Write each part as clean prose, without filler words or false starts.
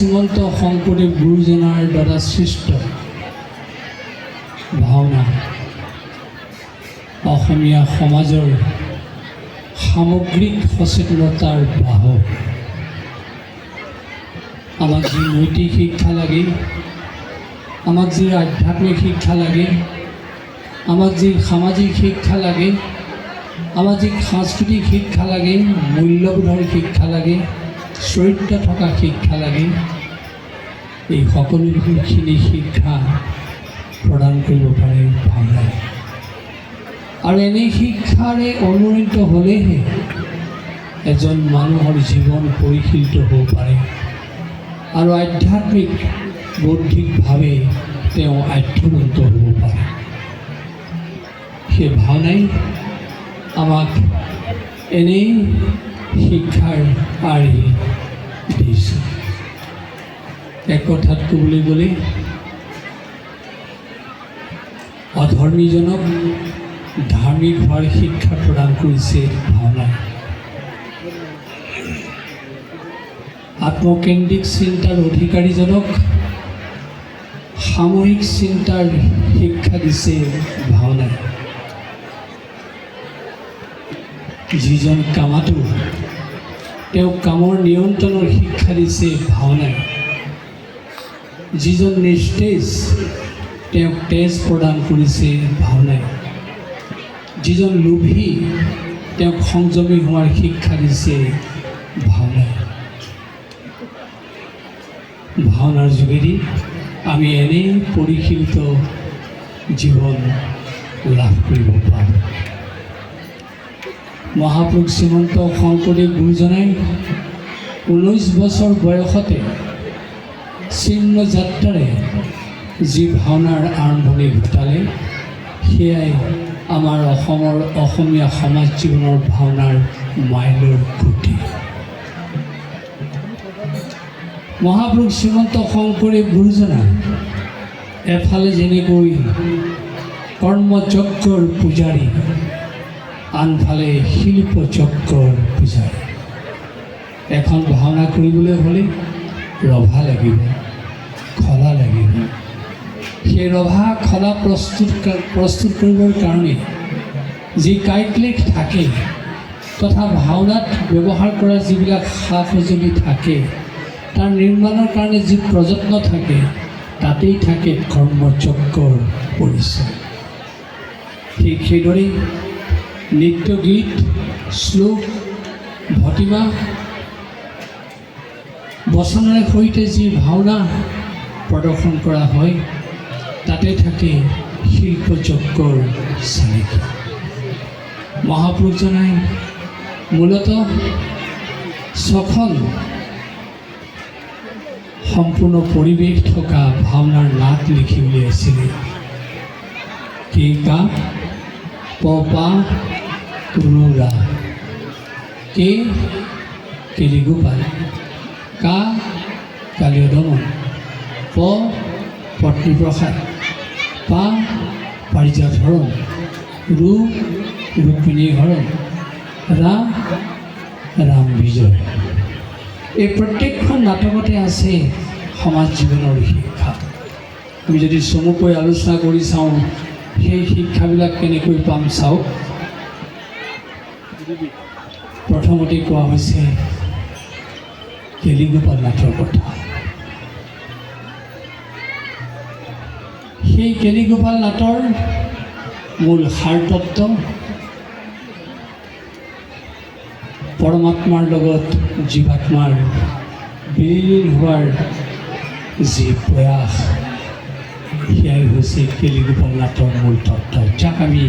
শ্ৰীমন্ত শংকৰদেৱ গুৰুজনাৰ দ্বাৰা সৃষ্ট ভাওনা অসমীয়া সমাজৰ সামগ্ৰিক সচেতনতাৰ বাহক। আমাক যি নৈতিক শিক্ষা লাগে, আমাক যি আধ্যাত্মিক শিক্ষা লাগে, আমাক যি সামাজিক শিক্ষা লাগে, আমাক যি সাংস্কৃতিক শিক্ষা লাগে, মূল্যবোধৰ শিক্ষা লাগে, চৰিত্ৰ থকা শিক্ষা লাগে, এই সকলোখিনি শিক্ষা প্ৰদান কৰিব পাৰে ভাওনাই। আৰু এনে শিক্ষাৰে অনুপ্ৰাণিত হ'লেহে এজন মানুহৰ জীৱন পৰিশীলিত হ'ব পাৰে আৰু আধ্যাত্মিক বৌদ্ধিকভাৱে তেওঁ আধ্যাত্মিক হ'ব পাৰে। সেই ভাওনাই আমাক এনেই শিক্ষাৰ আৰ্হি দিছে। এক কথাত ক'বলৈ গ'লে অধৰ্মীজনক ধাৰ্মিক হোৱাৰ শিক্ষা প্ৰদান কৰিছে ভাওনাই। আত্মকেন্দ্ৰিক চিন্তাৰ অধিকাৰীজনক সামূহিক চিন্তাৰ শিক্ষা দিছে ভাওনাই। যিজন কামাতো তেওঁক কামৰ নিয়ন্ত্ৰণৰ শিক্ষা দিছে ভাওনাই। যিজন নিস্তেজ তেওঁক তেজ প্ৰদান কৰিছে ভাওনাই। যিজন লোভী তেওঁক সংযমী হোৱাৰ শিক্ষা দিছে ভাওনাই। ভাওনাৰ যোগেদি আমি এনেই পৰিশীলিত জীৱন লাভ কৰিব পাৰোঁ। মহাপুৰুষ শ্ৰীমন্ত শংকৰদেৱ গুৰুজনাই 19 বছৰ বয়সতে চিহ্ন যাত্ৰাৰে যি ভাওনাৰ আৰম্ভণি ঘটালে, সেয়াই আমাৰ অসমীয়া সমাজ জীৱনৰ ভাওনাৰ মাইলৰ খুঁটি। মহাপুৰুষ শ্ৰীমন্ত শংকৰদেৱ গুৰুজনা এফালে যেনেকৈ কৰ্মচক্ৰৰ পূজাৰী, আনফালে শিল্পচক্ৰৰ পূজাৰী। এখন ভাওনা কৰিবলৈ হ'লে ৰভা লাগিব, খলা লাগিব। সেই ৰভা খলা প্ৰস্তুত কৰিবৰ কাৰণে যি কাইটলেখ থাকে তথা ভাওনাত ব্যৱহাৰ কৰা যিবিলাক সা সঁজুলি থাকে, তাৰ নিৰ্মাণৰ কাৰণে যি প্ৰযত্ন থাকে, তাতেই থাকে কৰ্মচক্ৰৰ পৰিচয়। ঠিক সেইদৰেই নৃত্য, গীত, শ্লোক, ভটিমা, বচনেৰে সৈতে যি ভাওনা প্ৰদৰ্শন কৰা হয়, তাতে থাকে শিল্পচক্ৰৰ চালিকা। মহাপুৰুষজনাই মূলতঃ 6খন সম্পূৰ্ণ পৰিৱেশ থকা ভাওনাৰ নাট লিখি উলিয়াইছিলে। কা পা ৰুৰা, কেলিগোপাল, কা কালীয় দমন, প পত্নীপ্ৰসাদ, পা পাৰিজাত হৰণ, ৰু ৰুক্মিণী হৰণ, ৰাম বিজয়। এই প্ৰত্যেকখন নাটকতে আছে সমাজ জীৱনৰ শিক্ষা। আমি যদি চমুকৈ আলোচনা কৰি চাওঁ, সেই শিক্ষাবিলাক কেনেকৈ পাম চাওক। প্ৰথমতে কোৱা হৈছে কেলিগোপাল নাটৰ কথা। সেই কেলিগোপাল নাটৰ মূল সাৰতত্ত্ব পৰমাত্মাৰ লগত জীৱাত্মাৰ বিলীন হোৱাৰ যি প্ৰয়াস, সেয়াই হৈছে কেলিগোপাল নাটৰ মূল তত্ত্ব, যাক আমি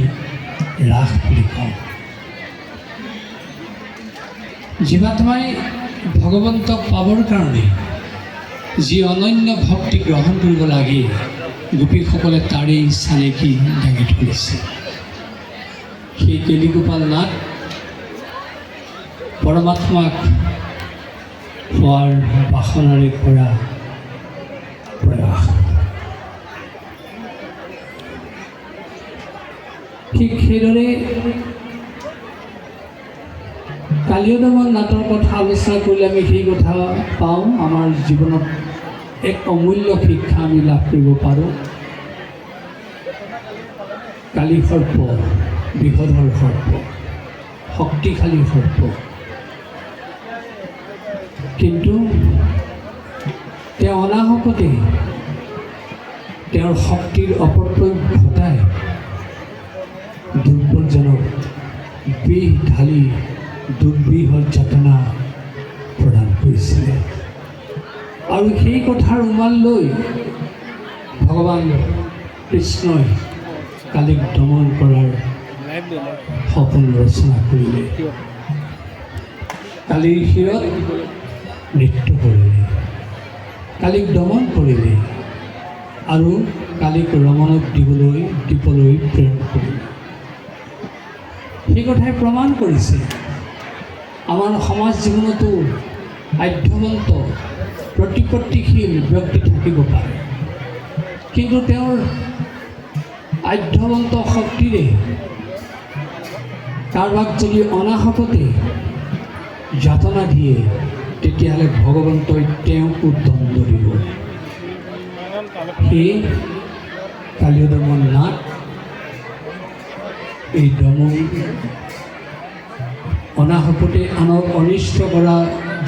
ৰাস বুলি কওঁ। জীৱাত্মাই ভগৱন্তক পাবৰ কাৰণে যি অনন্য ভক্তি গ্ৰহণ কৰিব লাগে, গোপীসকলে তাৰেই চানেকি দাঙি ধৰিছে। সেই কেলিগোপাল নাট পৰমাত্মাক হোৱাৰ বাসনাৰে কৰা প্ৰয়াস। ঠিক সেইদৰে কালিয় দমন নাটৰ কথা আলোচনা কৰিলে আমি সেই কথা পাওঁ, আমাৰ জীৱনত এক অমূল্য শিক্ষা আমি লাভ কৰিব পাৰোঁ। কালি সৰ্প, বিষধৰ সৰ্প, শক্তিশালী সৰ্প, কিন্তু তেওঁ অনাহকতে তেওঁৰ শক্তিৰ অপপ্ৰয়োগ ঘটাই দুৰ্বলজনক বিষ ঢালি দুৰ্বিহৰ যাতনা প্ৰদান কৰিছিলে। আৰু সেই কথাৰ উমান লৈ ভগৱান কৃষ্ণই কালিক দমন কৰাৰ সপোন ৰচনা কৰিলে। কালিৰ শিৰত নৃত্য কৰিলে, কালিক দমন কৰিলে আৰু কালিক ৰমণক দ্বীপলৈ প্ৰেৰণ কৰিলে। সেই কথাই প্ৰমাণ কৰিছে আমাৰ সমাজ জীৱনতো আধ্যৱন্ত প্ৰতিপত্তিশীল ব্যক্তি থাকিব পাৰে, কিন্তু তেওঁৰ আধ্যৱন্ত শক্তিৰে কাৰোবাক যদি অনাহকতে যাতনা দিয়ে, তেতিয়াহ'লে ভগৱন্তই তেওঁকো দণ্ড দিব। সেয়ে কালিয় দমন নাট, এই দমন অনাহকতে আনক অনিষ্ট কৰা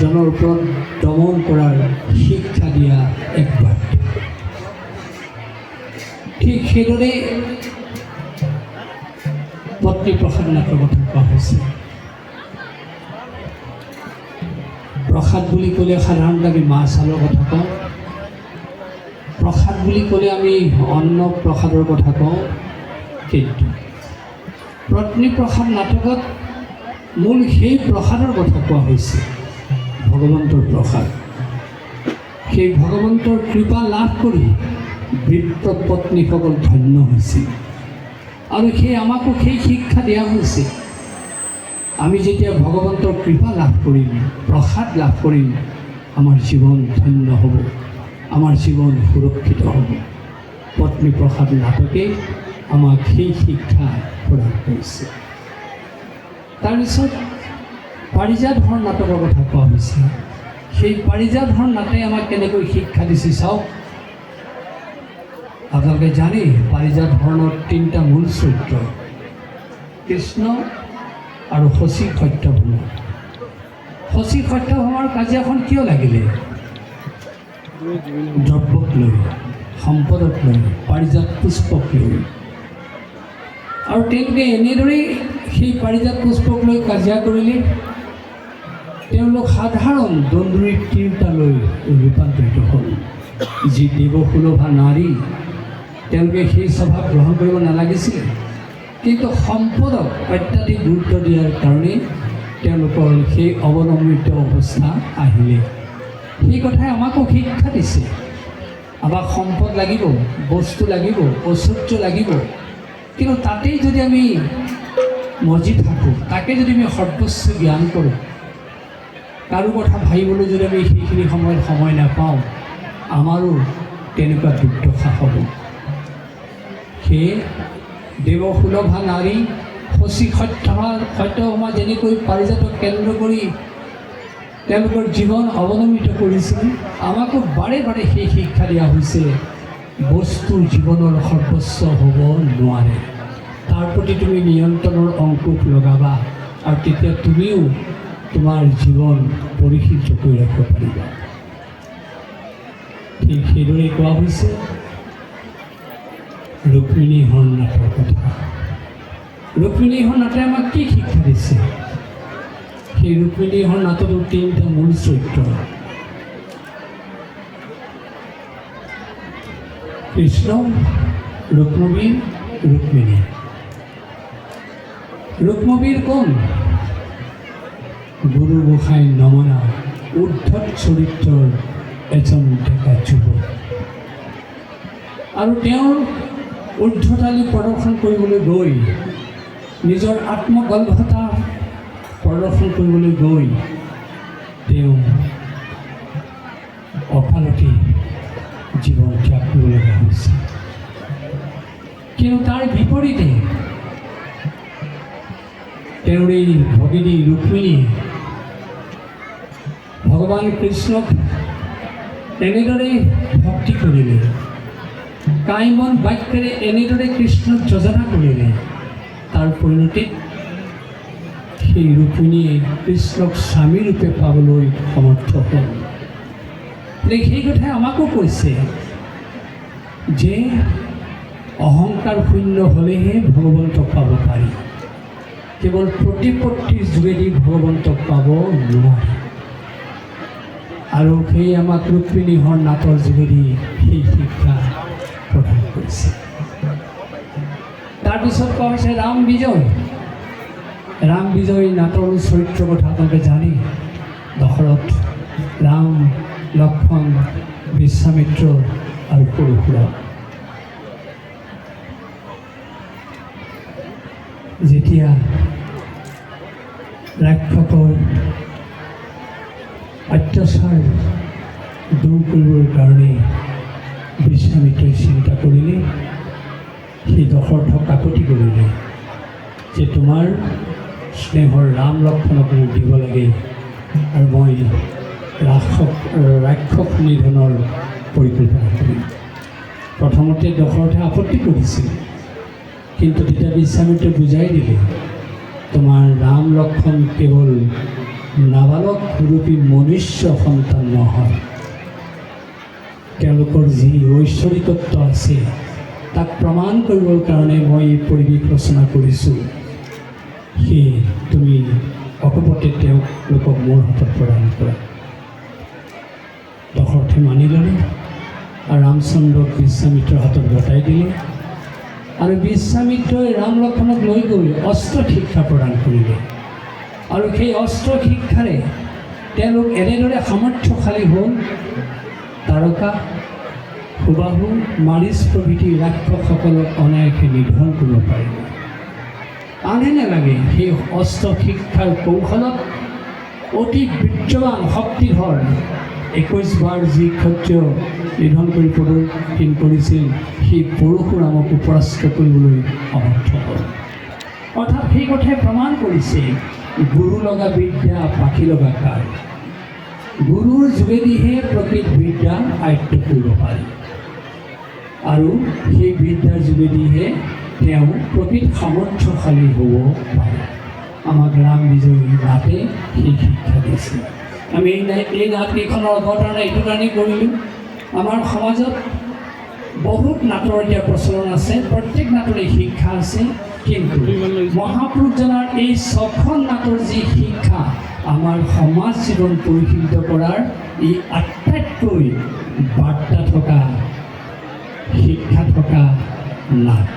জনৰ ওপৰত দমন কৰাৰ শিক্ষা দিয়া এক বাৰ্তা। ঠিক সেইদৰে পত্নী প্ৰসাদ নাটৰ কথা কোৱা হৈছে। প্ৰসাদ বুলি ক'লে সাধাৰণতে আমি মাছ চালৰ কথা কওঁ, প্ৰসাদ বুলি ক'লে আমি অন্ন প্ৰসাদৰ কথা কওঁ, কিন্তু পত্নী প্ৰসাদ নাটকত মূল সেই প্ৰসাদৰ কথা কোৱা হৈছে, ভগৱন্তৰ প্ৰসাদ। সেই ভগৱন্তৰ কৃপা লাভ কৰি বৃদ্ধ পত্নীসকল ধন্য হৈছিল। আৰু আমাকো সেই শিক্ষা দিয়া হৈছে, আমি যেতিয়া ভগৱন্তৰ কৃপা লাভ কৰিম, প্ৰসাদ লাভ কৰিম, আমাৰ জীৱন ধন্য হ'ব, আমাৰ জীৱন সুৰক্ষিত হ'ব। পত্নী প্ৰসাদ নাটকে আমাক সেই শিক্ষা প্ৰদান কৰিছে। তাৰপিছত পাৰিজাতহৰণ নাটকৰ কথা কোৱা হৈছে। সেই পাৰিজাতহৰণ নাটে আমাক কেনেকৈ শিক্ষা দিছে চাওক। আপোনালোকে জানে পাৰিজাতহৰণৰ 3টা মূল চৰিত্ৰ, কৃষ্ণ আৰু শচী সত্যভামা। শচী সত্যভামাৰ কাজিয়াখন কিয় লাগিলে? দ্ৰব্যক লৈ, সম্পদক লৈ, পাৰিজাত পুষ্পক লৈ। আৰু তেওঁলোকে এনেদৰেই সেই পাৰিজাত পুষ্পক লৈ কাজিয়া কৰিলে, তেওঁলোক সাধাৰণ দন্দুৰীৰ তিৰোতালৈ ৰূপান্তৰিত হ'ল। যি দেৱসুলভা নাৰী, তেওঁলোকে সেই স্বভাৱ গ্ৰহণ কৰিব নালাগিছিলে, কিন্তু সম্পদক অত্যাধিক গুৰুত্ব দিয়াৰ কাৰণে তেওঁলোকৰ সেই অৱনমিত অৱস্থা আহিলে। সেই কথাই আমাকো শিক্ষা দিছে, আমাক সম্পদ লাগিব, বস্তু লাগিব, ঐশ্বৰ্য লাগিব, কিন্তু তাতেই যদি আমি মজি থাকোঁ, তাকে যদি আমি সৰ্বস্ব জ্ঞান কৰোঁ, কাৰো কথা ভাবিবলৈ যদি আমি সেইখিনি সময়ত সময় নাপাওঁ, আমাৰো তেনেকুৱা দুৰ্দশা হ'ব। সেয়ে দেৱসুলভা নাৰী শচী সত্যভামা যেনেকৈ পাৰিজাতক কেন্দ্ৰ কৰি তেওঁলোকৰ জীৱন অৱনমিত কৰিছিল, আমাকো বাৰে বাৰে সেই শিক্ষা দিয়া হৈছে, বস্তু জীৱনৰ সৰ্বস্ব হ'ব নোৱাৰে। তাৰ প্ৰতি তুমি নিয়ন্ত্ৰণৰ অংকুশ লগাবা, আৰু তেতিয়া তুমিও তোমাৰ জীৱন পৰিশীলিত কৰি ৰাখিব পাৰিবা। ঠিক সেইদৰে কোৱা হৈছে ৰুক্মিণীহৰণ নাটৰ কথা। ৰুক্মিণীহৰণ নাটে আমাক কি শিক্ষা দিছে? সেই ৰুক্মিণীহৰণ নাটতো 3টা মূল চৰিত্ৰ, কৃষ্ণ, ৰুক্মবীৰ, ৰুক্মিণী। ৰুক্মবীৰ কোন? গুৰু গোসাঁই নমনা উদ্ধত চৰিত্ৰৰ এজন ডেকা যুৱক। আৰু তেওঁৰ ঊৰ্ধ্বতালি প্ৰদৰ্শন কৰিবলৈ গৈ, নিজৰ আত্মগৰ্ভতা প্ৰদৰ্শন কৰিবলৈ গৈ তেওঁ অকালতে জীৱন ত্যাগ কৰিবলগীয়া হৈছে। কিন্তু তাৰ বিপৰীতে তেওঁৰ এই ভগিনী ৰুক্মিণী ভগৱান কৃষ্ণক এনেদৰে ভক্তি কৰিলে, কাইমন বাক্যেৰে এনেদৰে কৃষ্ণক যোজনা কৰিলে, তাৰ পৰিণতিত সেই ৰুক্মিণীয়ে কৃষ্ণক স্বামী ৰূপে পাবলৈ সমৰ্থ হ'ল। সেই কথাই আমাকো কৈছে যে অহংকাৰ শূন্য হ'লেহে ভগৱন্তক পাব পাৰি, কেৱল প্ৰতিপত্তিৰ যোগেদি ভগৱন্তক পাব নোৱাৰি। আৰু সেই আমাক ৰুক্মিণীহৰ নাটৰ যোগেদি সেই শিক্ষা প্ৰদান কৰিছে। তাৰপিছত কোৱা হৈছে ৰাম বিজয়। ৰাম বিজয় নাটৰ চৰিত্ৰৰ কথা আপোনালোকে জানে। দশৰথ, ৰাম, লক্ষ্মণ, বিশ্বামিত্ৰ আৰু পৰশুৰাম। যেতিয়া ৰাক্ষসৰ অত্যাচাৰ দূৰ কৰিবৰ কাৰণে বিশ্বামিত্ৰই চিন্তা কৰিলে, সেই দশৰথক কাকতি কৰিলে যে তোমাৰ স্নেহৰ ৰাম লক্ষ্মণক মোক দিব লাগে আৰু মই ৰাক্ষস নিধনৰ পৰিকল্পনা কৰিম। প্ৰথমতে দশৰথে আপত্তি কৰিছিল, কিন্তু তেতিয়া বিশ্বামিত্ৰই বুজাই দিলে তোমাৰ ৰাম লক্ষ্মণ কেৱল নাবালক ৰূপী মনুষ্য সন্তান নহয়, তেওঁলোকৰ যি ঐশ্বৰিকত্ব আছে তাক প্ৰমাণ কৰিবৰ কাৰণে মই এই পৰিৱেশ ৰচনা কৰিছোঁ। সেয়ে তুমি অকপতে তেওঁলোকক মোৰ হাতত প্ৰদান কৰা। দশৰথে মানি ল'লে আৰু ৰামচন্দ্ৰক বিশ্বামিত্ৰৰ হাতত গতাই দিলে। আৰু বিশ্বামিত্ৰই ৰাম লক্ষ্মণক লৈ গৈ অস্ত্ৰ শিক্ষা প্ৰদান কৰিলে। আৰু সেই অস্ত্ৰ শিক্ষাৰে তেওঁলোক এনেদৰে সামৰ্থ্যশালী হ'ল, তাৰকা, সুবাহু, মাৰিচ প্ৰভৃতি ৰাক্ষসসকলক অনায়াসে নিধন কৰিব পাৰিলে। আনে নালাগে, সেই অস্ত্ৰ শিক্ষাৰ কৌশলত অতি বীৰ্যৱান শক্তিধৰ 21 বাৰ যি ক্ষত্ৰিয় নিধন কৰি প্ৰদৰ্শন কৰিছিল, সেই পৰশুৰামকো পৰাস্ত কৰিবলৈ সমৰ্থ হ'ল। অৰ্থাৎ সেই কথাই প্ৰমাণ কৰিছে গুৰু লগা বিদ্যা, পাখি লগা কাল। গুৰুৰ যোগেদিহে প্ৰকৃত বিদ্যা আয়ত্ত কৰিব পাৰি, আৰু সেই বিদ্যাৰ যোগেদিহে তেওঁ প্ৰকৃত সামৰ্থ্যশালী হ'ব পাৰে। আমাক ৰাম বিজয়ী নাটে সেই শিক্ষা দিছে। আমি এই নাটকেইখনৰ অৱতাৰণা এইটো কাৰণেই কৰিলোঁ, আমাৰ সমাজত বহুত নাটৰ এতিয়া প্ৰচলন আছে, প্ৰত্যেক নাটৰে শিক্ষা আছে, কিন্তু মহাপুৰুষজনাৰ এই 6খন নাটৰ যি শিক্ষা আমাৰ সমাজ জীৱন পৰিশীলিত কৰাৰ এই আটাইতকৈ বাৰ্তা থকা, শিক্ষা থকা নাট।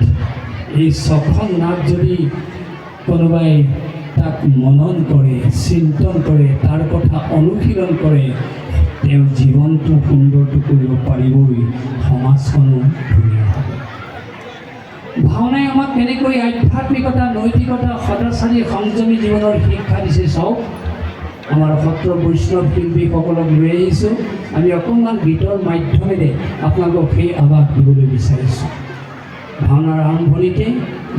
এই 6খন নাট যদি কোনোবাই তাক মনন কৰে, চিন্তন কৰে, তাৰ কথা অনুশীলন কৰে, তেওঁ জীৱনটো সুন্দৰটো কৰিব পাৰিবই, সমাজখনো ধুনীয়া হ'ব। ভাওনাই আমাক কেনেকৈ আধ্যাত্মিকতা, নৈতিকতা, সদাচাৰী, সংযমী জীৱনৰ শিক্ষা দিছে চাওক। আমাৰ সত্ৰ বৈষ্ণৱ শিল্পীসকলক লৈ আহিছোঁ, আমি অকণমান গীতৰ মাধ্যমেৰে আপোনালোকক সেই আভাস দিবলৈ বিচাৰিছোঁ। ভাওনাৰ আৰম্ভণিতে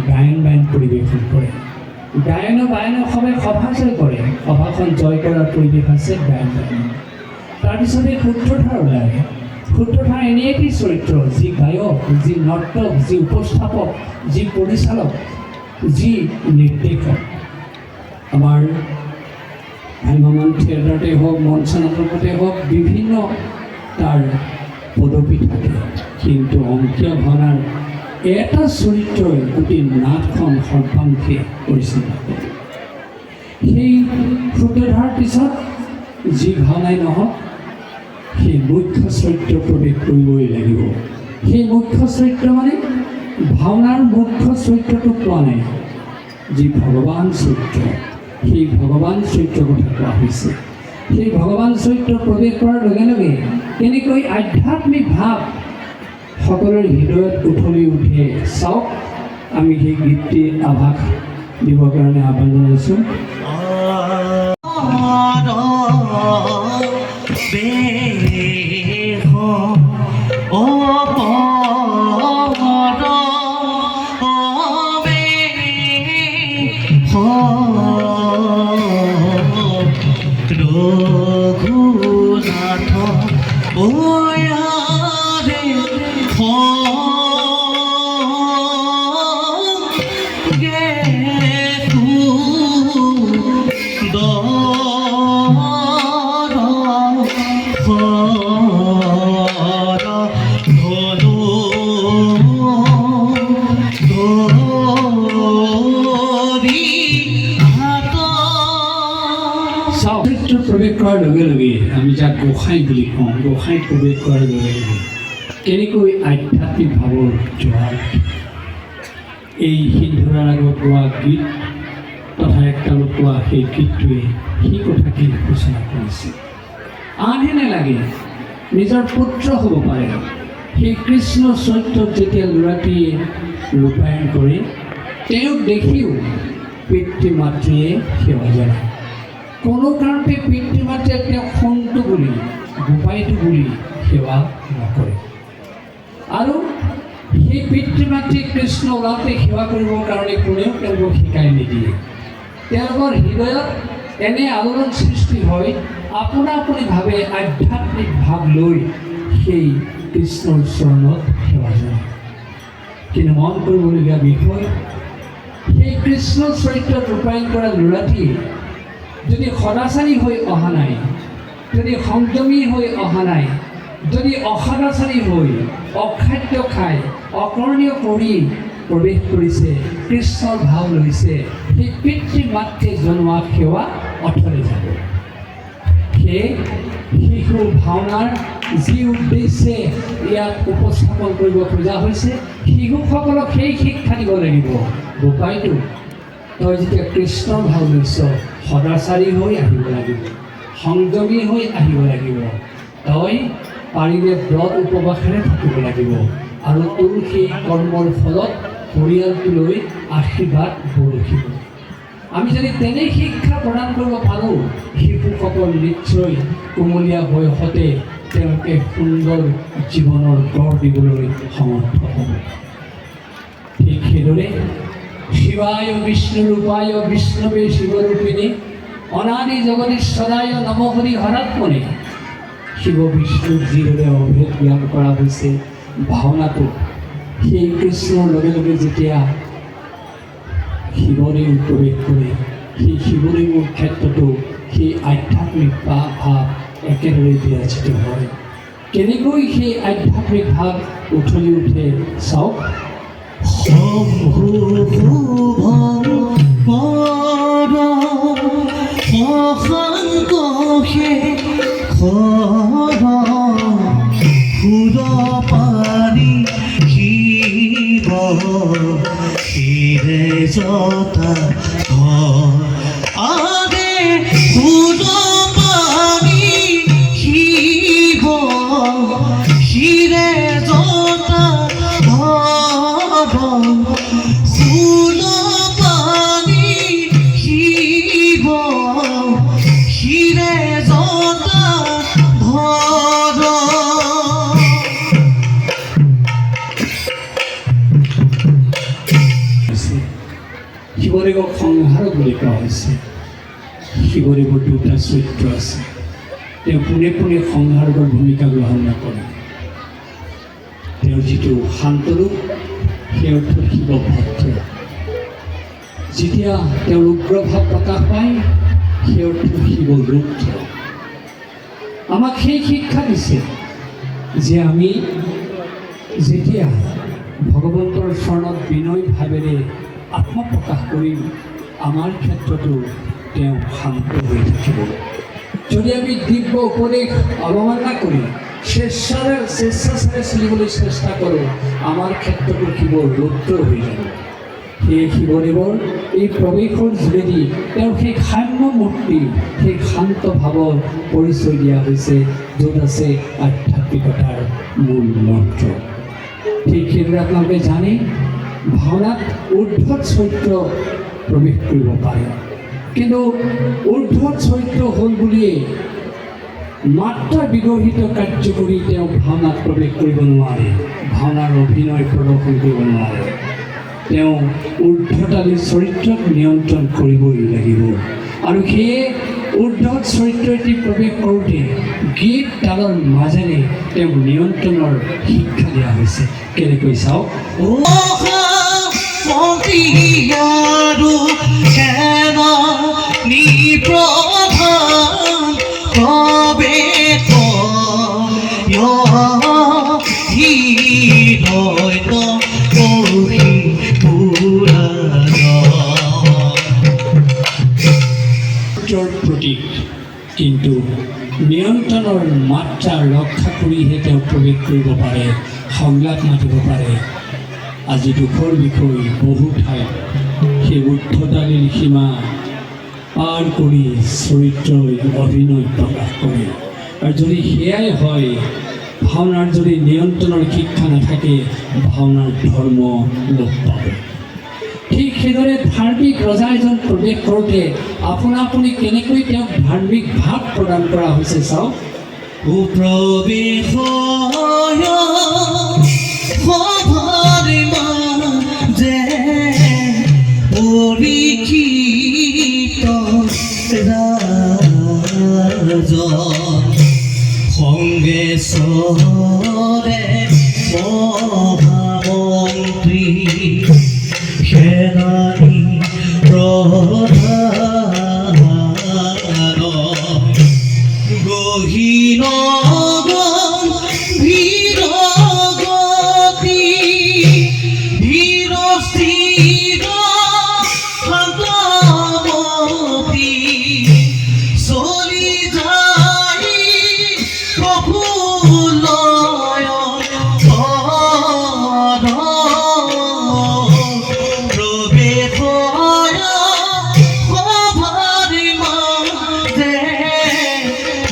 গায়ন বায়ন পৰিৱেশন কৰে। গায়ন বায়নে সবে সভা জয় কৰে, সভাখন জয় কৰাৰ পৰিৱেশ আছে গায়ন বায়ন। তাৰপিছতে সূত্ৰধাৰ ওলায়। সূত্ৰধাৰ এনে এটি চৰিত্ৰ, যি গায়ক, যি নৰ্তক, যি উপস্থাপক, যি পৰিচালক, যি নিৰ্দেশক। আমাৰ ভ্ৰাম্যমাণ থিয়েটাৰতে হওক, মঞ্চ নাটকতে হওক, বিভিন্ন তাৰ পদবী থাকে, কিন্তু অংকীয়া ভাওনাৰ এটা চৰিত্ৰই গোটেই নাটখন সৰ্বাংশে পৰিচালনা কৰে। সেই সূত্ৰধাৰ পিছত যি ভাওনাই নহওক, সেই মুখ্য চৰিত্ৰ প্ৰৱেশ কৰিবই লাগিব। সেই মুখ্য চৰিত্ৰ মানে ভাওনাৰ মুখ্য চৰিত্ৰটো কোৱা নাই, যি ভগৱান চৰিত্ৰ, সেই ভগৱান চৰিত্ৰৰ কথা কোৱা হৈছে। সেই ভগৱান চৰিত্ৰ প্ৰৱেশ কৰাৰ লগে লগে কেনেকৈ আধ্যাত্মিক ভাৱ সকলোৰে হৃদয়ত উঠলি উঠে চাওক। আমি সেই গীতটি আভাস দিবৰ কাৰণে আহ্বান জনাইছোঁ। ৰঘু গোসাঁই বুলি কওঁ, গোসাঁইত প্ৰৱেশ কৰাৰ লগে লগে কেনেকৈ আধ্যাত্মিক ভাৱৰ জোৱাৰ এই সিন্ধুৰাৰ আগত গোৱা গীত তথা একতালত কোৱা সেই গীতটোৱে সেই কথাকে ঘোষণা কৰিছে। আনহে নালাগে নিজৰ পুত্ৰ হ'ব পাৰে, সেই কৃষ্ণ চৰিত্ৰত যেতিয়া ল'ৰাটিয়ে ৰূপায়ণ কৰে, তেওঁক দেখিও পিতৃ মাতৃয়ে সেৱা জনায়। কোনো কাৰণতে পিতৃ মাতৃয়ে তেওঁক সন্তু বুলি গোপাইটো বুলি সেৱা নকৰে। আৰু সেই পিতৃ মাতৃ কৃষ্ণ ওলাওঁতে সেৱা কৰিবৰ কাৰণে কোনেও তেওঁলোকক শিকাই নিদিয়ে। তেওঁলোকৰ হৃদয়ত এনে আলোড়ন সৃষ্টি হয়, আপোনা আপুনিভাৱে আধ্যাত্মিক ভাৱ লৈ সেই কৃষ্ণৰ চৰণত সেৱা জনায়। কিন্তু মন কৰিবলগীয়া বিষয়, সেই কৃষ্ণ চৰিত্ৰত ৰূপায়ণ কৰা ল'ৰাটিয়ে যদি সদাচাৰী হৈ অহা নাই, যদি সংযমী হৈ অহা নাই, যদি অসদাচাৰী হৈ অখাদ্য খাই অকৰণীয় কৰি প্ৰৱেশ কৰিছে, কৃষ্ণৰ ভাৱ লৈছে, সেই পিতৃ মাতৃয়ে জনোৱা সেৱা অথলে যাব। সেয়ে শিশু ভাওনাৰ যি উদ্দেশ্যে ইয়াত উপস্থাপন কৰিব খোজা হৈছে, শিশুসকলক সেই শিক্ষা দিব লাগিব, গোপাইটো তই যেতিয়া কৃষ্ণৰ ভাৱ লৈছ, সদাচাৰী হৈ আহিব লাগিব, সংযমী হৈ আহিব লাগিব, তই পাৰিলে ব্ৰত উপবাসেৰে থাকিব লাগিব, আৰু তোৰ সেই কৰ্মৰ ফলত পৰিয়ালটোলৈ আশীৰ্বাদ বৰষিব। আমি যদি তেনে শিক্ষা প্ৰদান কৰিব পাৰোঁ, শিশুসকল নিশ্চয় কোমলীয়া বয়সতে তেওঁলোকে সুন্দৰ জীৱনৰ গঢ় দিবলৈ সমৰ্থ হ'ব। ঠিক সেইদৰে শিৱায় বিষ্ণুৰূপায় বিষ্ণৱে শিৱৰূপিণী অনাদি জগদীশ্বৰায় নম হৰি হৰাত্মনে। শিৱ বিষ্ণুক যিদৰে অভেদ জ্ঞান কৰা হৈছে ভাওনাটো, সেই কৃষ্ণৰ লগে লগে যেতিয়া শিৱৰেও প্ৰৱেশ কৰে, সেই শিৱৰেও ক্ষেত্ৰতো সেই আধ্যাত্মিক ভাৱ একেদৰে বিৰাজিত হয়। কেনেকৈ সেই আধ্যাত্মিক ভাৱ উঠলি উঠে চাওক। জতা আগে সুদ পানী শিৱ শিৰে জতা সুদ পানী শিৱ শিৰে জতা শিৱদেৱক সংহাৰ বুলি কোৱা হৈছে। শিৱদেৱৰ দুটা চৰিত্ৰ আছে, তেওঁ পোনে পোনে সংহাৰৰ ভূমিকা গ্ৰহণ নকৰে। তেওঁৰ যিটো শান্তৰূপ, সেই অৰ্থত শিৱ ভদ্ৰ। যেতিয়া তেওঁৰ উগ্ৰভাৱ প্ৰকাশ পায়, সেই অৰ্থত শিৱ ৰুদ্ৰ। আমাক সেই শিক্ষা দিছে যে আমি যেতিয়া ভগৱন্তৰ চৰণত বিনয় ভাৱেৰে আত্মপ্ৰকাশ কৰিম, আমাৰ ক্ষেত্ৰতো তেওঁ শান্ত হৈ থাকিব। যদি আমি দিব্য উপদেশ অৱমাননা কৰি স্বেচ্ছাচাৰে চলিবলৈ চেষ্টা কৰোঁ, আমাৰ ক্ষেত্ৰতো শিৱ ৰুদ্ৰ হৈ যাব। সেয়ে শিৱদেৱৰ এই প্ৰৱেশৰ যোগেদি তেওঁ সেই সাম্য মূৰ্তি, সেই শান্ত ভাৱৰ পৰিচয় দিয়া হৈছে, য'ত আছে আধ্যাত্মিকতাৰ মূল মন্ত্ৰ। ঠিক সেইদৰে আপোনালোকে জানে, ভাওনাত ঊৰ্ধ্বত চৰিত্ৰ প্ৰৱেশ কৰিব পাৰে, কিন্তু ঊৰ্ধ্বত চৰিত্ৰ হ'ল বুলিয়ে মাত্ৰা বিগৰ্হিত কাৰ্য কৰি তেওঁ ভাওনাত প্ৰৱেশ কৰিব নোৱাৰে, ভাওনাৰ অভিনয় প্ৰদৰ্শন কৰিব নোৱাৰে। তেওঁ ঊৰ্ধ্বতালী চৰিত্ৰক নিয়ন্ত্ৰণ কৰিবই লাগিব। আৰু সেয়ে ঊৰ্ধ্বত চৰিত্ৰ এটি প্ৰৱেশ কৰোঁতে গীত তালৰ মাজেৰে তেওঁক নিয়ন্ত্ৰণৰ শিক্ষা দিয়া হৈছে। কেনেকৈ চাওক। মন্ত্ৰীয়াৰো সেনা নিপ্ৰধান কবে হৃদয়ত কহি পুৰাণৰ প্ৰতীক, কিন্তু নিয়ন্ত্ৰণ কীৰ্তনৰ মাত্ৰা ৰক্ষা কৰিহে তেওঁ প্ৰৱেশ কৰিব পাৰে, সংলাপ মাতিব পাৰে। আজি দুখৰ বিষয় বহু ঠাইত সেই উদ্ধতালীৰ সীমা পাৰ কৰি চৰিত্ৰই অভিনয় প্ৰকাশ কৰে। আৰু যদি সেয়াই হয়, ভাওনাৰ যদি নিয়ন্ত্ৰণৰ শিক্ষা নাথাকে, ভাওনাৰ ধৰ্ম লোপ পাব। ঠিক সেইদৰে ধাৰ্মিক ৰজা এজন প্ৰৱেশ কৰোঁতে আপোনা আপুনি কেনেকৈ তেওঁক ধাৰ্মিক ভাৱ প্ৰদান কৰা হৈছে চাওক। সুপ্ৰৱেশ সভাৰ মাজে পৰীক্ষিত ৰাজ সংগে চৰে মহামন্ত্ৰী সেনানী প্ৰধান গহীন ভীৰগতি ধীৰস্থিৰ শান্তমতি চলি যায় প্ৰফুল্লয় প্ৰৱেশ সভাৰ মাজে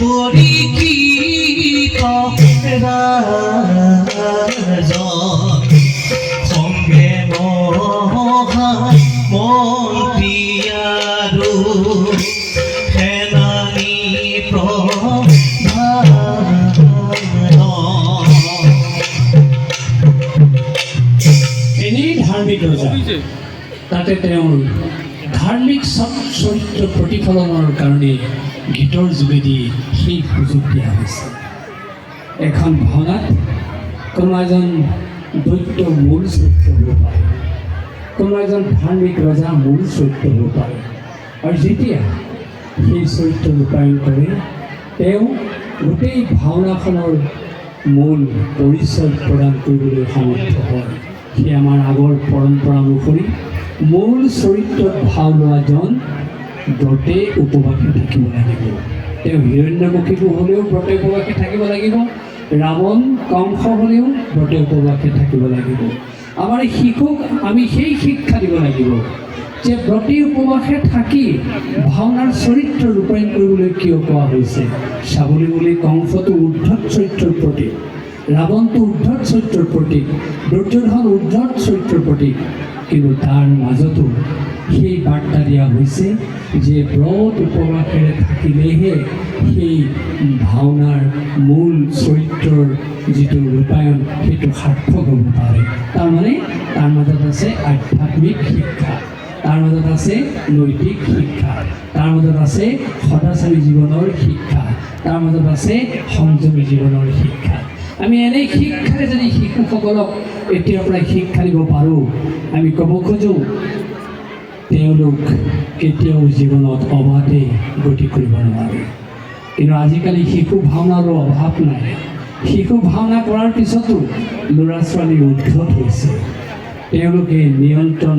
পৰীক্ষিত ৰাজ সংগে মহামন্ত্ৰী আৰু সেনানী প্ৰধান এনেই ধাৰ্মিক ৰজা, তাতে তেওঁৰ ধাৰ্মিক চৰিত্ৰ প্ৰতিফলনৰ কাৰণে গীতৰ যোগেদি সেই সুযোগ দিয়া হৈছে। এখন ভাওনাত কোনোবা এজন দৈত্য মূল চৰিত্ৰ হ'ব পাৰে, কোনোবা এজন ধাৰ্মিক ৰজা মূল চৰিত্ৰ হ'ব পাৰে। আৰু যেতিয়া সেই চৰিত্ৰ ৰূপায়ণ কৰে, তেওঁ গোটেই ভাওনাখনৰ মূল পৰিচয় প্ৰদান কৰিবলৈ সমৰ্থ হয়। সেই আমাৰ আগৰ পৰম্পৰা অনুসৰি মূল চৰিত্ৰত ভাও লোৱাজন ব্ৰতে উপবাসে থাকিব লাগিব। তেওঁ হিৰণ্যকশিপু হ'লেও ব্ৰতে উপবাসে থাকিব লাগিব, ৰাৱণ কংস হ'লেও ব্ৰতে উপবাসে থাকিব লাগিব। আমাৰ শিশুক আমি সেই শিক্ষা দিব লাগিব যে ব্ৰতে উপবাসে থাকি ভাওনাৰ চৰিত্ৰ ৰূপায়ণ কৰিবলৈ কিয় কোৱা হৈছে। চাবলৈ গ'লে কংসটো উদ্ধত চৰিত্ৰৰ প্ৰতীক, ৰাৱণটো উদ্ধত চৰিত্ৰৰ প্ৰতীক, দুৰ্যোধন উদ্ধত চৰিত্ৰৰ প্ৰতীক। কিন্তু তাৰ মাজতো সেই বাৰ্তা দিয়া হৈছে যে ব্ৰত উপবাসেৰে থাকিলেহে সেই ভাওনাৰ মূল চৰিত্ৰৰ যিটো ৰূপায়ণ সেইটো সাৰ্থক হ'ব পাৰে। তাৰমানে তাৰ মাজত আছে আধ্যাত্মিক শিক্ষা, তাৰ মাজত আছে নৈতিক শিক্ষা, তাৰ মাজত আছে সদাচাৰী জীৱনৰ শিক্ষা, তাৰ মাজত আছে সংযমী জীৱনৰ শিক্ষা। আমি এনেই শিক্ষাৰে যদি শিশুসকলক এতিয়াৰ পৰাই শিক্ষা দিব পাৰোঁ, আমি ক'ব খোজোঁ তেওঁলোক কেতিয়াও জীৱনত অবাধে গতি কৰিব নোৱাৰে। কিন্তু আজিকালি শিশু ভাওনাৰো অভাৱ নাই। শিশু ভাওনা কৰাৰ পিছতো ল'ৰা ছোৱালী উদ্ধত হৈছে, তেওঁলোকে নিয়ন্ত্ৰণ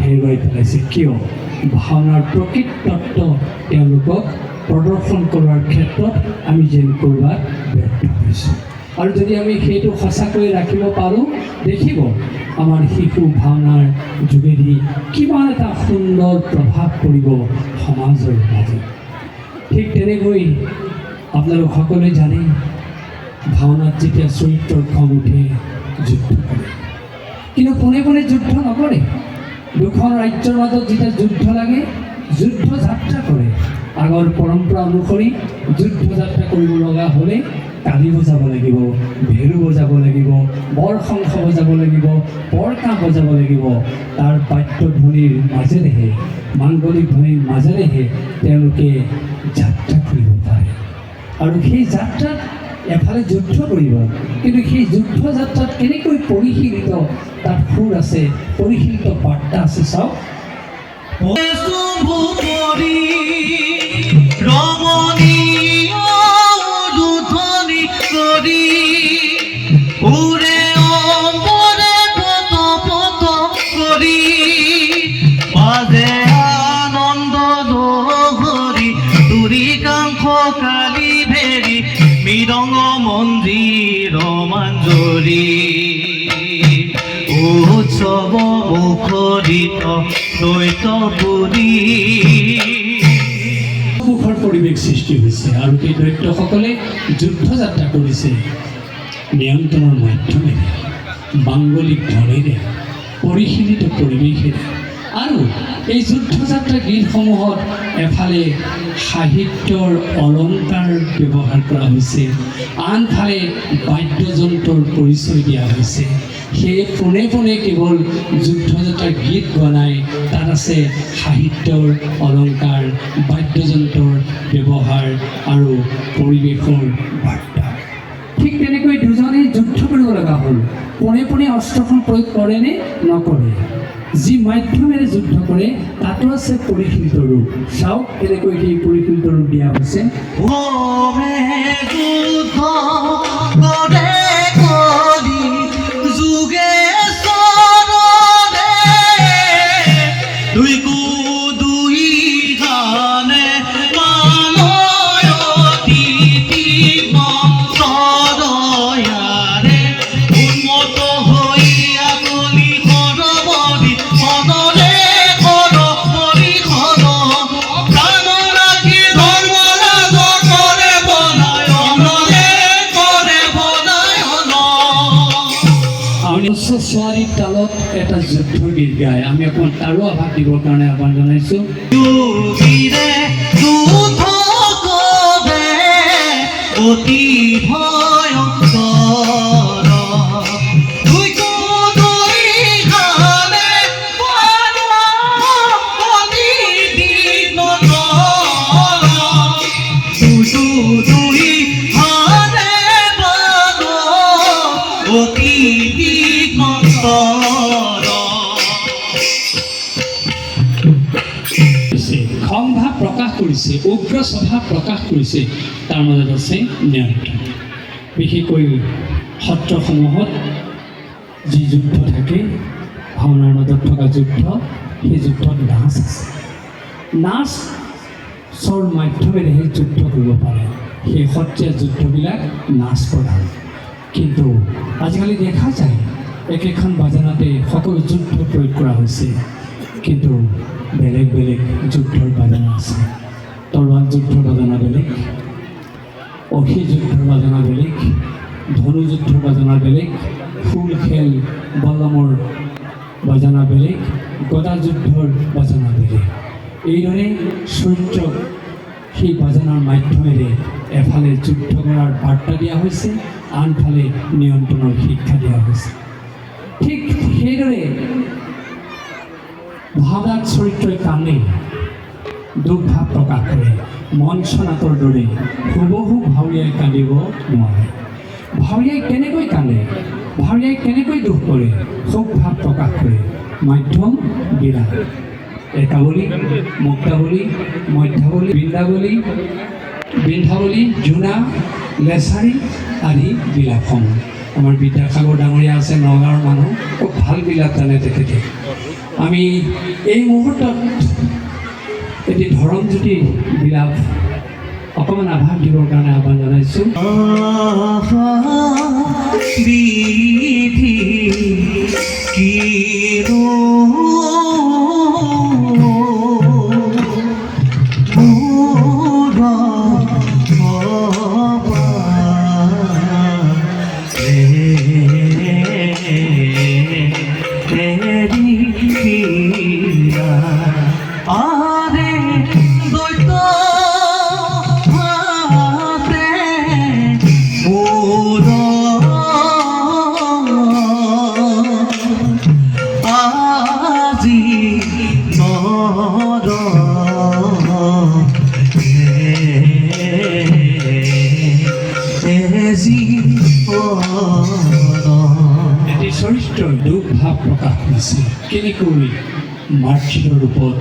হেৰুৱাই পেলাইছে। কিয়? ভাওনাৰ প্ৰকৃত তত্ত্ব তেওঁলোকক প্ৰদৰ্শন কৰাৰ ক্ষেত্ৰত আমি যেন ক'ৰবাত ব্যৰ্থ হৈছোঁ। আৰু যদি আমি সেইটো সঁচাকৈ ৰাখিব পাৰোঁ, দেখিব আমাৰ শিশু ভাওনাৰ যোগেদি কিমান এটা সুন্দৰ প্ৰভাৱ পৰিব সমাজৰ মাজত। ঠিক তেনেকৈ আপোনালোক সকলোৱে জানে, ভাওনাত যেতিয়া চৰিত্ৰৰ খং উঠে যুদ্ধ কৰে, কিন্তু পোনে পোনে যুদ্ধ নকৰে। দুখন ৰাজ্যৰ মাজত যেতিয়া যুদ্ধ লাগে, যুদ্ধ যাত্ৰা কৰে। আগৰ পৰম্পৰা অনুসৰি যুদ্ধ যাত্ৰা কৰিব লগা হ'লে তালি বজাব লাগিব, ভেৰু বজাব লাগিব, বৰশংখ বজাব লাগিব, পৰকা বজাব লাগিব। তাৰ বাদ্যধ্বনিৰ মাজেৰেহে, মাংগলিক ধ্বনিৰ মাজেৰেহে তেওঁলোকে যাত্ৰা কৰিব পাৰে। আৰু সেই যাত্ৰাত এফালে যুদ্ধ কৰিব, কিন্তু সেই যুদ্ধ যাত্ৰাত কেনেকৈ পৰিশীলিত তাত সুৰ আছে, পৰিশীলিত বাৰ্তা আছে। চাওক, আনন্দ লহৰী তুৰি কাংশ কালি ভেৰি সমাঞ্জলি উৎসৱ মুখৰিত দ্বৈত পুৰী মুখৰ পৰিৱেশ সৃষ্টি হৈছে আৰু এই দৈত্যসকলে যুদ্ধযাত্ৰা কৰিছে নিয়ন্ত্ৰণৰ মাধ্যমেৰে মাংগলিক ধনেৰে পৰিশীলিত পৰিৱেশেৰে আৰু এই যুদ্ধযাত্ৰা গীতসমূহত এফালে সাহিত্যৰ অলংকাৰ ব্যৱহাৰ কৰা হৈছে আনফালে বাদ্যযন্ত্ৰৰ পৰিচয় দিয়া হৈছে সেয়ে পোনে পোনে কেৱল যুদ্ধযাত্ৰা গীত বনাই তাত আছে সাহিত্যৰ অলংকাৰ বাদ্যযন্ত্ৰৰ ব্যৱহাৰ আৰু পৰিৱেশৰ বাৰ্তা ঠিক তেনেকৈ দুজনে যুদ্ধ কৰিব লগা হ'ল পোনে পোনে অস্ত্ৰখন প্ৰয়োগ কৰেনে নকৰে যি মাধ্যমেৰে যুদ্ধ কৰে তাতো আছে পৰিশীলিত ৰূপ চাওক কেনেকৈ সেই পৰিশীলিত ৰূপ দিয়া হৈছে ওমে যুদ্ধ কৰে কৰি যুগে চৰণে দুই দুই গানে মানয়তি মন্ত্ৰদয়াৰে উন্নত হৈয়া কলি সৰবৰি মনৰে কৰ পৰিখন প্ৰাণ ৰাখি ধৰ্ম ৰাজ কৰে বনায়নৰে কৰে বনায়ন আমি উচ্চ ছোৱালীৰ তালত এটা যুদ্ধ গীত গায় আমি অকণমান তাৰো আভাস দিবৰ কাৰণে আহ্বান জনাইছোঁ যুগিৰে যুদ্ধ কৰে অতি ভয়ংকৰ দুই দুই গানে অতি দিনৰ দুই হাৰে বান অতি দিনৰ খং ভাৱ প্ৰকাশ কৰিছে উগ্ৰ স্বভাৱ প্ৰকাশ কৰিছে তাৰ মাজত আছে নিয়ন্ত্ৰণ বিশেষকৈ সত্ৰসমূহত যি যুদ্ধ থাকে ভাওনাৰ মাজত থকা যুদ্ধ সেই যুদ্ধত নাচ আছে নাচৰ মাধ্যমেৰেহে যুদ্ধ কৰিব পাৰে সেই সত্ৰীয়া যুদ্ধবিলাক নাচ প্ৰধান কিন্তু আজিকালি দেখা যায় একেখন বাজানাতে সকলো যুদ্ধ প্ৰয়োগ কৰা হৈছে কিন্তু বেলেগ বেলেগ যুদ্ধৰ বাজানা আছে তৰোৱাল যুদ্ধৰ বাজানা বেলেগ অসি যুদ্ধৰ বাজানা বেলেগ ধনু যুদ্ধৰ বাজানা বেলেগ ফুল খেল বল্লমৰ বাজানা বেলেগ গদা যুদ্ধৰ বাজানা বেলেগ এইদৰে চৰিত্ৰক সেই বাজানাৰ মাধ্যমেৰে এফালে যুদ্ধ কৰাৰ বাৰ্তা দিয়া হৈছে আনফালে নিয়ন্ত্ৰণৰ শিক্ষা দিয়া হৈছে ঠিক সেইদৰে ভাওনাত চৰিত্ৰই কান্দে দুখ ভাৱ প্ৰকাশ কৰে মঞ্চ নাটৰ দৰে হুবহু ভাৱৰীয়াই কান্দিব নোৱাৰে ভাৱৰীয়াই কেনেকৈ কান্দে ভাৱৰীয়াই কেনেকৈ দুখ কৰে শোক ভাৱ প্ৰকাশ কৰে মাধ্যম বিৰাট একাৱলী মুক্তাৱলী মধ্যাৱলী বৃন্দাৱলী জোনা লেছাৰী আদি বিলাপসমূহ আমাৰ বিদ্যাসাগৰ ডাঙৰীয়া আছে নগাঁৱৰ মানুহ খুব ভাল বিলাপ জানে তেখেতে আমি এই মুহূৰ্তত এটি ধৰমজ্যোতি বিলাপ অকণমান আভাস দিবৰ কাৰণে আহ্বান জনাইছোঁ বিধি কিৰো আৰে দৈত হাতে মোৰ আজি নৰ এটি চৰিত্ৰৰ দুখ ভাৱ প্ৰকাশ কৰিছে কেনেকৈ মাৰ্চিতৰ ৰূপত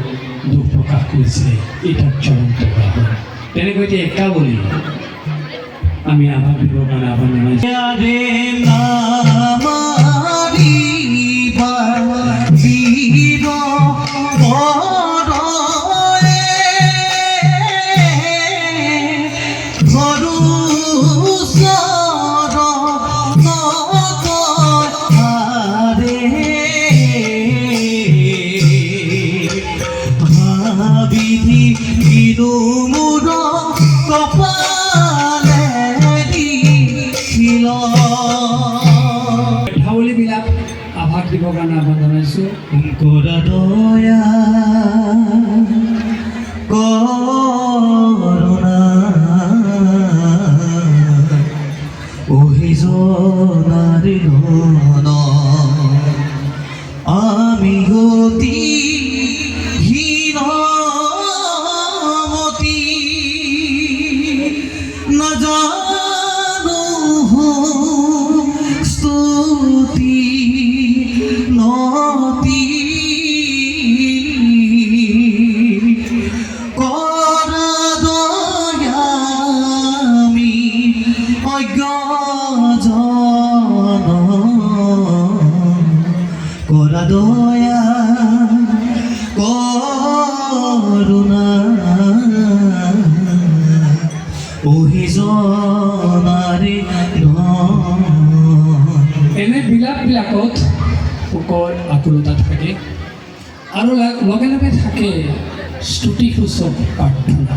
দুখ প্ৰকাশ কৰিছে এই তাত চলন্ত কৰা হয় তেনেকৈ এতিয়া একাৱলী আমি আভাস দিবৰ কাৰণে আহ্বান জনাইছোঁ ৰে নামাৰিবা বীৰ বড়য়ে গৰু সৰ দিবৰ কাৰণে আহ্বান জনাইছোঁ। কৰা দয়া কৰোণা অহিজনাৰি ধন আমি গতি হীনমতি নাজানো স্তুতি নতি কৰা দয়া আমি অজ্ঞজন কৰা দয়া কৰোণা অহিজনাৰি ধন। এনে বিলাপবিলাকত শোকৰ আকুলতা থাকে আৰু লগে লগে থাকে স্তুতিসূচক প্ৰাৰ্থনা।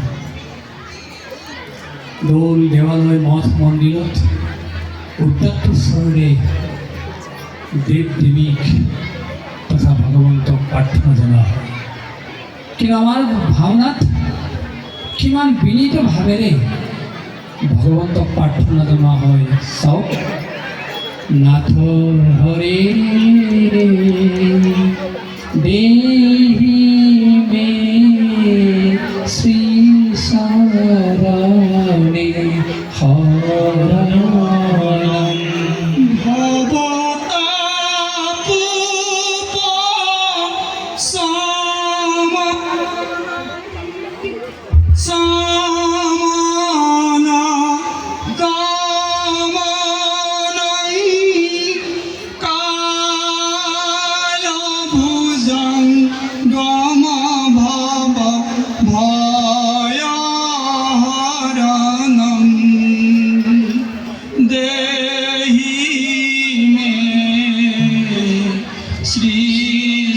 দৌল দেৱালয় মঠ মন্দিৰত উদাত্ত স্বৰেৰে দেৱ দেৱীক তথা ভগৱন্তক প্ৰাৰ্থনা জনোৱা হয়। কিন্তু আমাৰ ভাওনাত কিমান বিনীত ভাৱেৰে ভগৱন্তক প্ৰাৰ্থনা জনোৱা হয় চাওক। নাথ হৰে দেহি মে শ্ৰী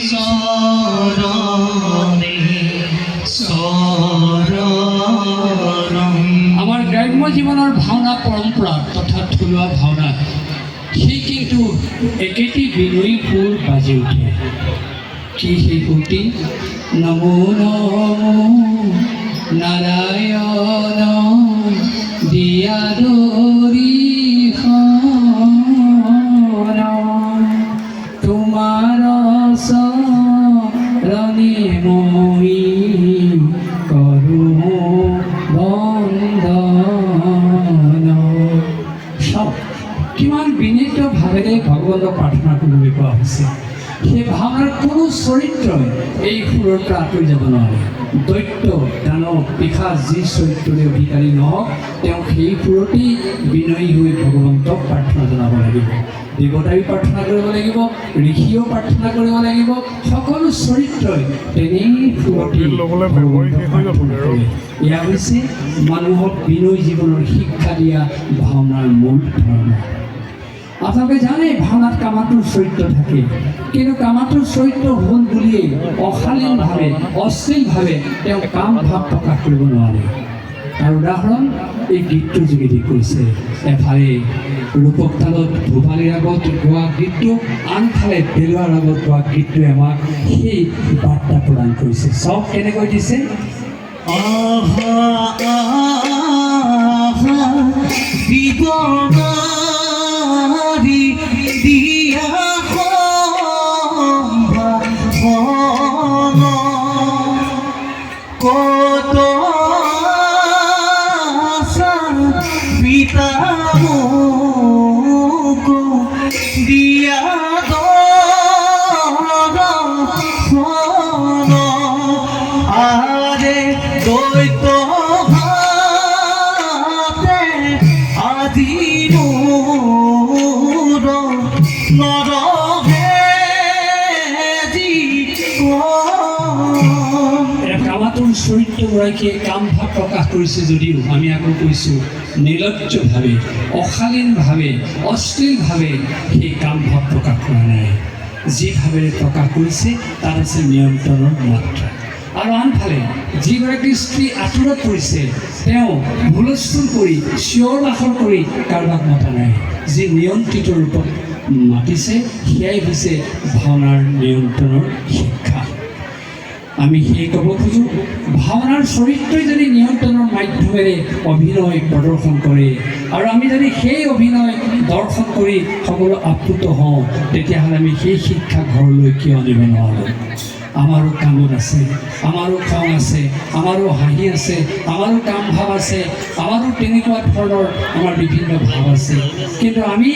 চৰণে শৰণম আমাৰ গ্ৰাম্য জীৱনৰ ভাওনা পৰম্পৰা তথা থলুৱা ভাওনাত সেই কিন্তু একেটি বিনয়ী সুৰ বাজি উঠে। কি সেই সুৰটি? নমো নমো নাৰায়ণ দিয়া দৰি তোমাৰ চৰণে মই কৰোঁ বন্দন। চাওক কিমান বিনীত ভাৱেৰে ভগৱন্তক প্ৰাৰ্থনা কৰিবলৈ কোৱা হৈছে। সেই ভাওনাৰ কোনো চৰিত্ৰই এই সুৰৰ পৰা আঁতৰি যাব নোৱাৰে। দৈত্য দানৱ পিশাচ যি চৰিত্ৰৰে অধিকাৰী নহওক তেওঁ সেই সুৰতেই বিনয়ী হৈ ভগৱন্তক প্ৰাৰ্থনা জনাব লাগিব। দেৱতায়ো প্ৰাৰ্থনা কৰিব লাগিব, ঋষিয়েও প্ৰাৰ্থনা কৰিব লাগিব। সকলো চৰিত্ৰই তেনেই সুৰতেই ভগৱন্তক প্ৰাৰ্থনা কৰে। এয়া হৈছে মানুহক বিনয়ী জীৱনৰ শিক্ষা দিয়া ভাওনাৰ মূল ধৰ্ম। আপোনালোকে জানে ভাওনাত কামাতুৰ চৰিত্ৰ থাকে, কিন্তু কামাতুৰ চৰিত্ৰ হ'ল বুলিয়েই অশালীনভাৱে অশ্লীলভাৱে তেওঁ কাম ভাৱ প্ৰকাশ কৰিব নোৱাৰে। তাৰ উদাহৰণ এই গীতটোৰ যোগেদি কৈছে। এফালে ৰূপক তালত ভূপালীৰ আগত গোৱা গীতটো, আনফালে পেলোৱাৰ আগত গোৱা গীতটোৱে আমাক সেই বাৰ্তা প্ৰদান কৰিছে। চাওক কেনেকৈ দিছে। কত পিতা মোকো দিয়া আৰে দৈত হাতে আদি কামাতুৰ চৰিত্ৰগৰাকীয়ে কাম ভাৱ প্ৰকাশ কৰিছে যদিও আমি আকৌ কৈছোঁ নিৰ্লজ্জভাৱে অশালীনভাৱে অশ্লীলভাৱে সেই কাম ভাৱ প্ৰকাশ কৰা নাই। যি ভাৱেৰে প্ৰকাশ কৰিছে তাত আছে নিয়ন্ত্ৰণৰ মাত্ৰা। আৰু আনফালে যিগৰাকী স্ত্ৰী আঁতৰত পৰিছে তেওঁ হুলস্থুল কৰি চিঞৰ বাখৰ কৰি কাৰোবাক মতা নাই। যি নিয়ন্ত্ৰিত ৰূপত মাতিছে, সেয়াই হৈছে ভাওনাৰ নিয়ন্ত্ৰণৰ শিক্ষা। আমি সেয়ে ক'ব খোজোঁ, ভাওনাৰ চৰিত্ৰই যদি নিয়ন্ত্ৰণৰ মাধ্যমেৰে অভিনয় প্ৰদৰ্শন কৰে আৰু আমি যদি সেই অভিনয় দৰ্শন কৰি সকলো আপ্লুত হওঁ, তেতিয়াহ'লে আমি সেই শিক্ষা ঘৰলৈ কিয় আনিব নোৱাৰোঁ? আমাৰো কামত আছে, আমাৰো খং আছে, আমাৰো হাঁহি আছে, আমাৰো কাম ভাৱ আছে, আমাৰো তেনেকুৱা ধৰণৰ আমাৰ বিভিন্ন ভাৱ আছে। কিন্তু আমি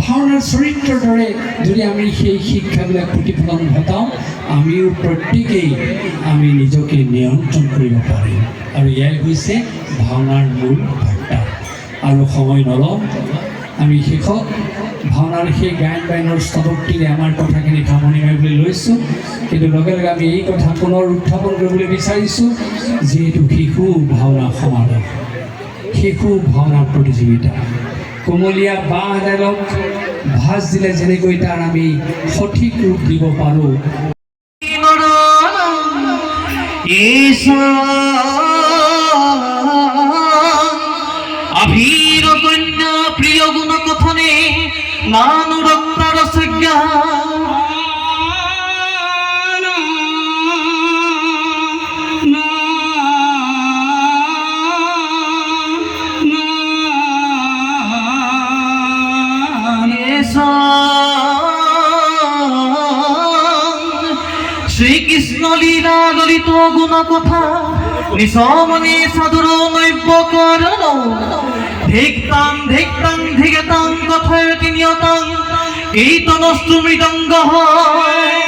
ভাওনাৰ চৰিত্ৰৰ দৰে যদি আমি সেই শিক্ষাবিলাক প্ৰতিফলন ঘটাওঁ, আমিও প্ৰত্যেকেই আমি নিজকে নিয়ন্ত্ৰণ কৰিব পাৰিম। আৰু এয়াই হৈছে ভাওনাৰ মূল বাৰ্তা। আৰু সময় নলওঁ, আমি শেষত ভাওনাৰ সেই গায়ন বায়নৰ স্তৱক্তিৰে আমাৰ কথাখিনি সামৰণি মাৰিবলৈ লৈছোঁ। কিন্তু লগে লগে আমি এই কথা পুনৰ উত্থাপন কৰিবলৈ বিচাৰিছোঁ, যিহেতু শিশু ভাওনা সমাৰোহ, শিশু ভাওনা প্ৰতিযোগিতা, কোমলীয়া বাঁহ এডালক ভাঁজ দিলে যেনেকৈ তাৰ আমি সঠিক ৰূপ দিব পাৰোঁ, আভীর কন্যা প্রিয় গুণ কথনে নানুরক্তার সজ্ঞা শ্রীকৃষ্ণ লীলা ললিত গুণ কথা নিসমনে সাদুর নৈব্য করণ ধিক্তাং ধিক্তাং ধিগতাং কথায়তি নিয়তাং কীর্তনস্তু মৃদঙ্গ হয়